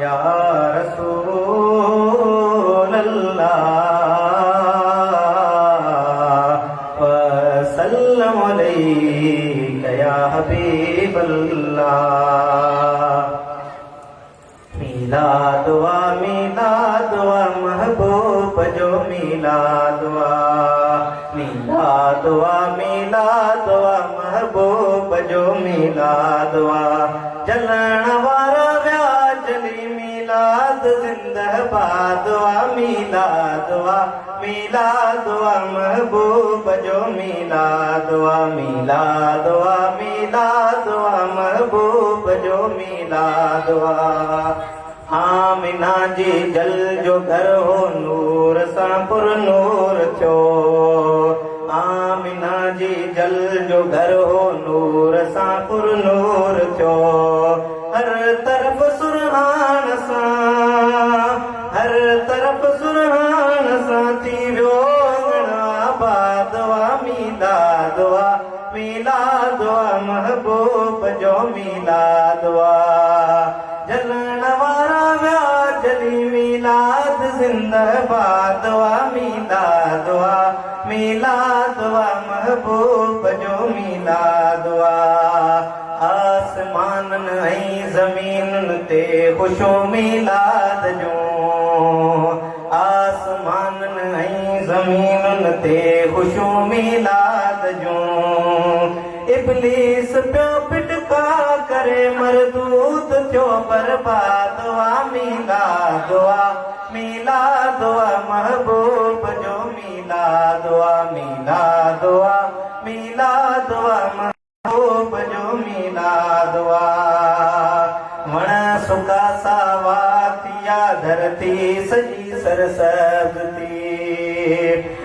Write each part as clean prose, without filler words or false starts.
या रसूल अल्लाह वसल्लम अलैका या हबीब अल्लाह। मिलाद वा महबूब जो मिलाद वा महबूब जो मिलाद वा जलण वारा व्या जली मिलाद जिंदाबाद वा मिलाद वा महबूब जो मिलाद वा महबूब जो मिलाद वा। आमिना जी जल जो घर हो नूर सां पुर नूर थियो। आमिना जी जल जो घर हो नूर सां पुर नूर थियो। हर तरफ सुरहान सां थी वियो आबाद वा मिलाद वा महबूब जो मिलाद वा जलण वारा व्या जली मिलाद जिंदाबाद वा मिलाद वा महबूब जो मिलाद वा। आसमानन ऐं ज़मीनन ते खुशो मिलाद जो। आसमानन ऐं ज़मीनन ते खुशो मिलाद जो। इब्लीस पियो पिटका करे मरदूद थियो बर्बाद वा मिलाद वा महबूब जो मिलाद वा महबूब जो मिलाद वा। वण सुका सावा थिया धरती सजी सरसब्ज थी।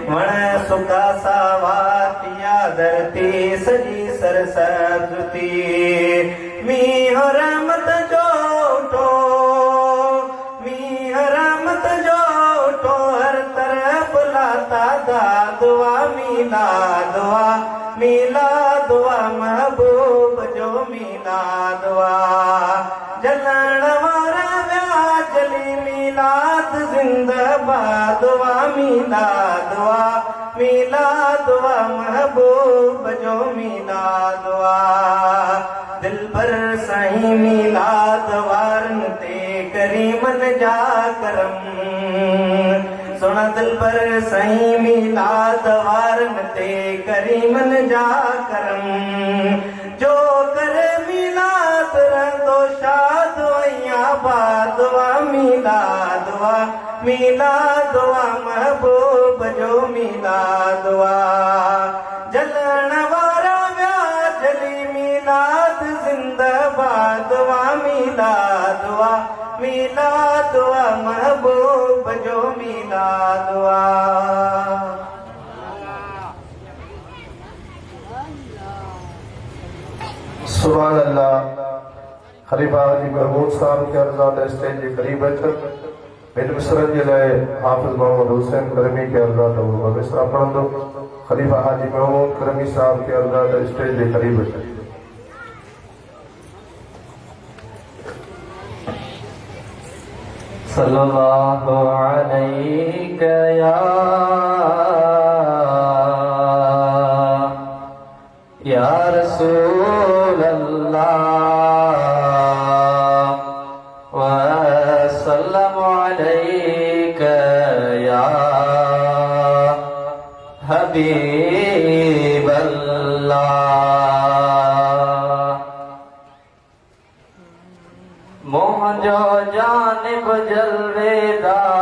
वण सुका सावा थिया धरती सजी सरसब्ज थी। मींह रहमत जो हर तरफ लाता दाद वा मिलाद वा महबूब जो मिलाद वा जलण वारा व्या जली मिलाद जिंदाबाद वा मिलाद वा महबूब जो मिलाद वा। दिल भर साईं मिलाद वारन ते करीमन जा करम। सुन दिल भर साईं मिलाद वारन ते करीमन जा करम। जो करे मिलाद रहंदो शाद ऐं आबाद वा मिलाद वा महबूब जो मिलाद वा जलण वारा व्या जली मिलाद जिंदाबाद वा महबूब जो मिलाद वा। सुभान अल्लाह। खलीफा हाजी महमूद साहब के अर्ज़ात स्टेज के करीब अचनि। ॿिनि मिसरनि जे लाइ हाफ़िज़ मोहम्मद हुसैन करमी के अर्ज़ात मिसरा पढ़ंदो। खलीफा हाजी महमूद करमी साहब के अर्ज़ात स्टेज के करीब अचनि। सल्लल्लाहु अलैका या रसूल अल्लाह वसल्लम अलैका या हबीब अल्लाह। मोहजो जानिब जलवेदार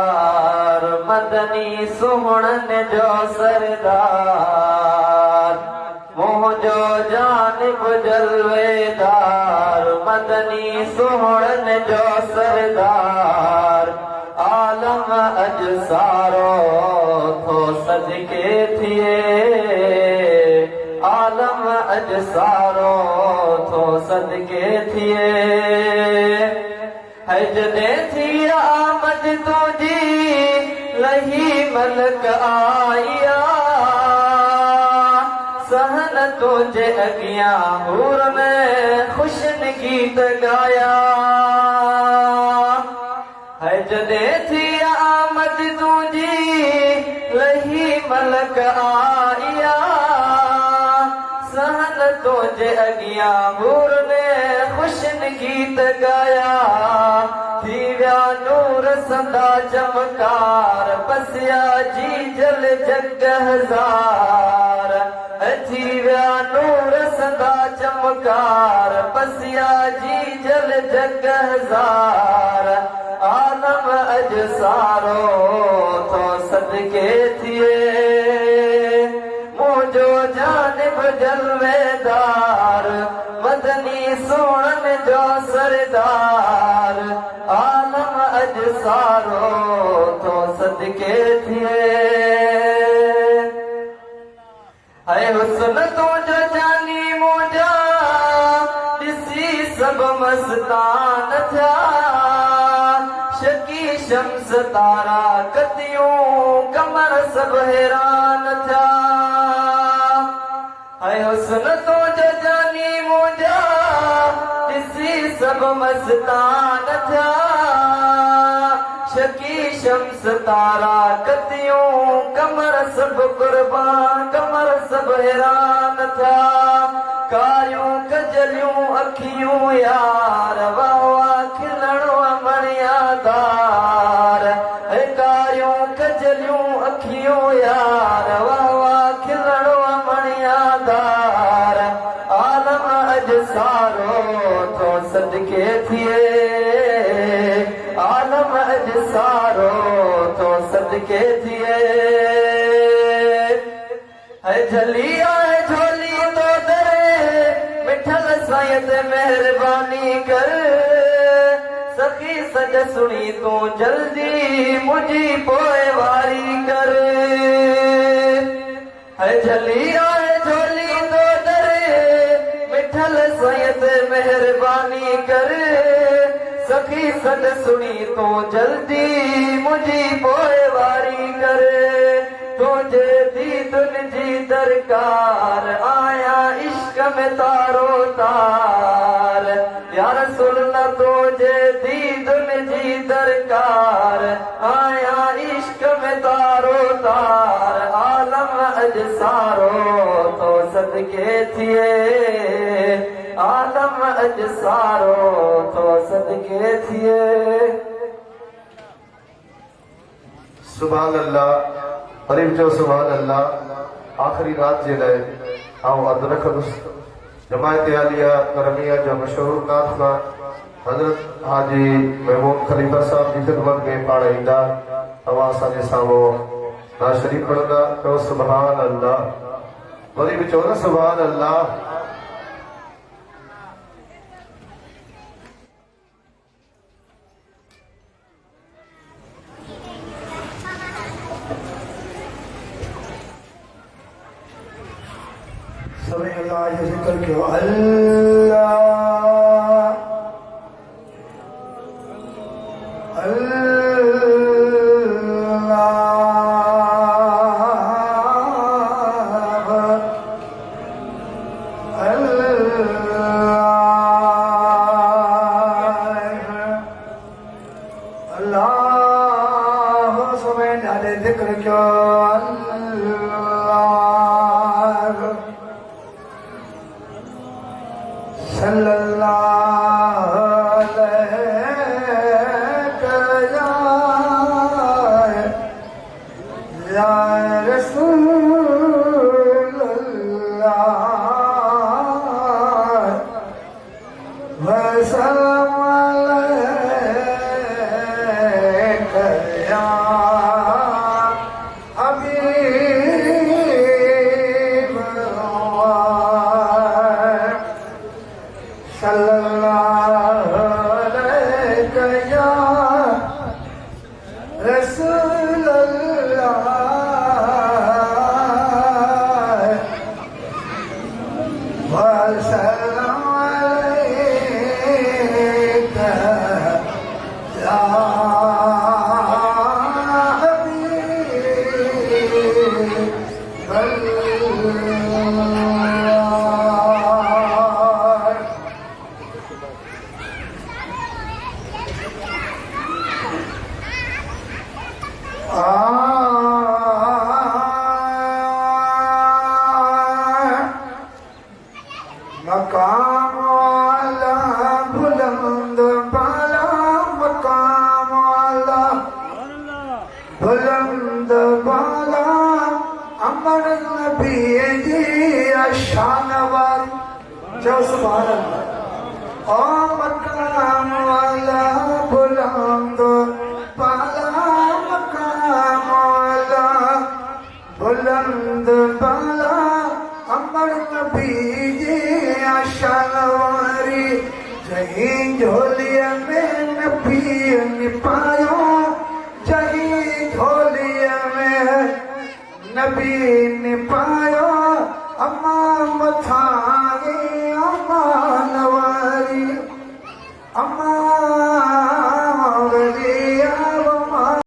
मदनी सुहणन जो सरदार। मोहजो जानिब जलवेदार मदनी सुहणन जो सरदार। आलम अज सारो थो सदके थिए। आलम अज सारो थो सदके थिए। हजदे थी आमद तुझी लही मलक आया। सहन तुझे अगियां हूर में खुशन गीत गाया। है जॾहिं थी आमद तुंहिंजी लही मलक आया सहन तुंहिंजे अॻियां हूर ने ख़ुशन गीत ॻाया थी विया नूर संदा चमकार बसिया जी जल जग हज़ार थी विया नूर संदा चमकार बसिया जी जल जग हज़ार आलम अज सारो तो सदके थिए मुझो जानिब जलवेदार मदनी सोहन जो सरदार आलम अज सारो तो सदके थिए है हुस्न तुझो जानी मुझा ॾिसी सब मस्तान थिया शकी शम्स तारा कतियूं कमर सब हैरान थिया है हुस्न तुझो जानी मुझा ॾिसी सब मस्तान थिया शकी शम्स तारा कतियूं कमर सब कुर्बान कमर सब हैरान थिया कारियूं कजलियूं अखियूं यार वाह वाह खिलणो मणिया दार कारियूं कजलियूं अखियूं यार वाह वाह खिलणो मणिया दार आलम अज सारो तो सदके थिए आलम अज सारो तो सदके थिए है झली आहे झोली तो दरे मिठल साईं ते महिरबानी कर सखी सज सुणी तूं जल्दी मुंहिंजी पोइवारी कर है झली आहे झोली तो दरे मिठल साईं ते महिरबानी कर सखी सज सुणी तूं जल्दी मुंहिंजी पोइवारी कर तुझे दीदुन जी दरकार आया इश्क में तारो तार या रसूल अल्लाह तुझे दीदुन जी दरकार आया इश्क में तारो तार आलम अज सारो तो सदके थिए आलम अज सारो तो सदके थिए सुभान अल्लाह हरीफ जो सुभान अल्लाह आखिरी रात जे लाइ आऊं अदु रखंदुसि जमायत आलिया करमिया जो मशहूर नाथ खान हज़रत हाजी महमूद खलीफ़ा साहब जी ख़िदमत में पाण ईंदा तव्हां असांजे साम्हूं नात शरीफ़ पढ़ंदा चओ सुभान अल्लाह वरी बि चओ न सुभान अल्लाह सभी अल्लाह जो जिक्र कयो अल्लाह अल्लाह सभी नाले जिक्र कयो सल्लल्लाहु अलैहि या रसूल अल्लाह वसल्लम अलैका या हबीब अल्लाह सल्लल्लाहु अलैका या रसूल अल्लाह वसल्लम अलैका या हबीब अल्लाह चो सुभान अल्लाह ओ मकाम वाला बुलंद पाला मकाम वाला बुलंद पाला अमर नबी जी आशावारी जहीं झोलिया में नबी निपायो जहीं झोलिया में नबी